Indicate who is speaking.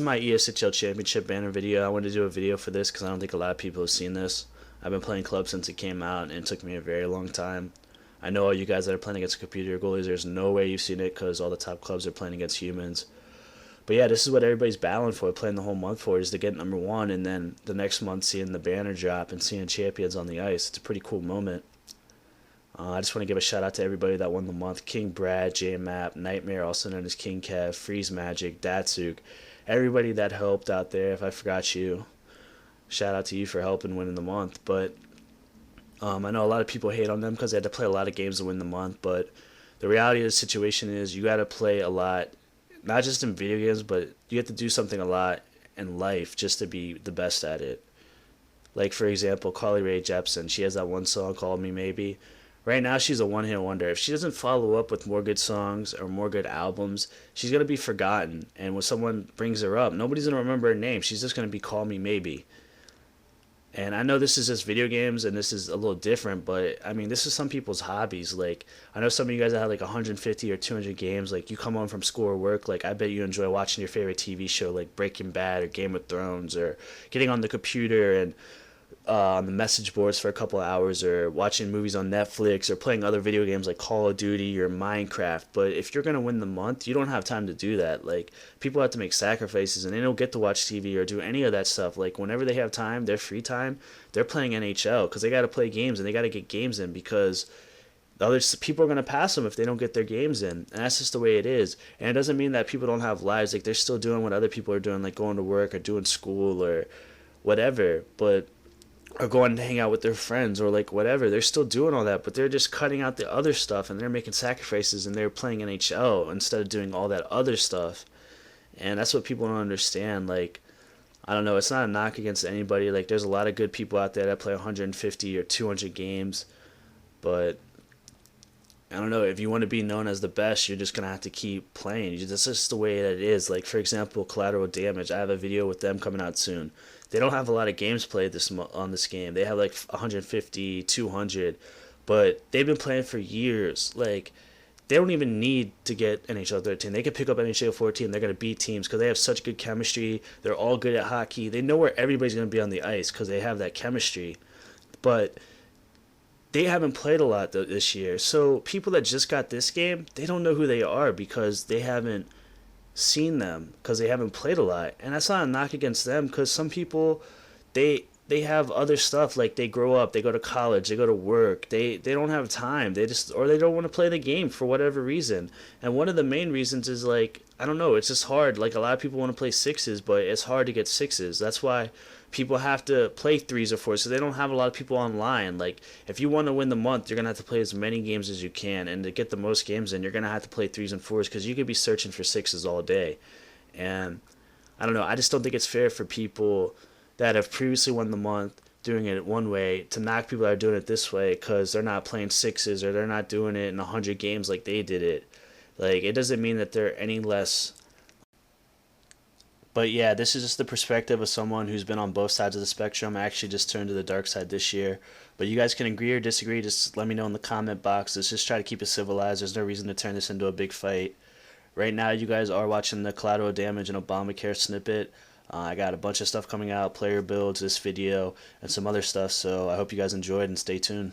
Speaker 1: is my ESHL Championship banner video. I wanted to do a video for this because I don't think a lot of people have seen this. I've been playing club since it came out, and it took me a very long time. I know all you guys that are playing against computer goalies, there's no way you've seen it because all the top clubs are playing against humans. But yeah, this is what everybody's battling for, playing the whole month for, is to get number one, and then the next month seeing the banner drop and seeing champions on the ice. It's a pretty cool moment. I just want to give a shout out to everybody that won the month. King Brad, J-Map, Nightmare, also known as King Kev, Freeze Magic, Datsuk. Everybody that helped out there. If I forgot you, shout out to you for helping winning the month. But I know a lot of people hate on them because they had to play a lot of games to win the month. But the reality of the situation is you got to play a lot, not just in video games, but you have to do something a lot in life just to be the best at it. Like, for example, Carly Rae Jepsen. She has that one song called Me Maybe. Right now, she's a one-hit wonder. If she doesn't follow up with more good songs or more good albums, she's going to be forgotten. And when someone brings her up, nobody's going to remember her name. She's just going to be Call Me Maybe. And I know this is just video games and this is a little different, but I mean, this is some people's hobbies. Like, I know some of you guys that have like 150 or 200 games. Like, you come home from school or work, like, I bet you enjoy watching your favorite TV show, like Breaking Bad or Game of Thrones, or getting on the computer and on the message boards for a couple of hours, or watching movies on Netflix, or playing other video games like Call of Duty or Minecraft. But if you're going to win the month, you don't have time to do that. Like, people have to make sacrifices, and they don't get to watch TV or do any of that stuff. Like, whenever they have time, their free time, they're playing NHL because they got to play games and they got to get games in, because the other people are going to pass them if they don't get their games in. And that's just the way it is. And it doesn't mean that people don't have lives. Like, they're still doing what other people are doing, like going to work or doing school or whatever, or going to hang out with their friends or like whatever. They're still doing all that, but they're just cutting out the other stuff, and they're making sacrifices, and they're playing NHL instead of doing all that other stuff. And that's what people don't understand. Like, I don't know, it's not a knock against anybody. Like, there's a lot of good people out there that play 150 or 200 games, but I don't know, if you want to be known as the best, you're just going to have to keep playing. That's just the way that it is. Like, for example, Collateral Damage. I have a video with them coming out soon. They don't have a lot of games played on this game. They have like 150, 200, but they've been playing for years. Like, they don't even need to get NHL 13. They can pick up NHL 14. They're going to beat teams because they have such good chemistry. They're all good at hockey. They know where everybody's going to be on the ice because they have that chemistry. But they haven't played a lot this year. So people that just got this game, they don't know who they are because they haven't seen them, because they haven't played a lot. And that's not a knock against them, because some people, they have other stuff. Like, they grow up, they go to college, they go to work, they don't have time, or they don't want to play the game for whatever reason. And one of the main reasons is, like, I don't know, it's just hard. Like, a lot of people want to play sixes, but it's hard to get sixes. That's why people have to play threes or fours, so they don't have a lot of people online. Like, if you want to win the month, you're going to have to play as many games as you can, and to get the most games in, you're going to have to play threes and fours, because you could be searching for sixes all day. And I don't know, I just don't think it's fair for people that have previously won the month doing it one way to knock people that are doing it this way because they're not playing sixes, or they're not doing it in 100 games like they did it. Like, it doesn't mean that they're any less. But yeah, this is just the perspective of someone who's been on both sides of the spectrum. I actually just turned to the dark side this year. But you guys can agree or disagree. Just let me know in the comment box. Let's just try to keep it civilized. There's no reason to turn this into a big fight. Right now, you guys are watching the Collateral Damage and Obamacare snippet. I got a bunch of stuff coming out, player builds, this video, and some other stuff. So I hope you guys enjoyed, and stay tuned.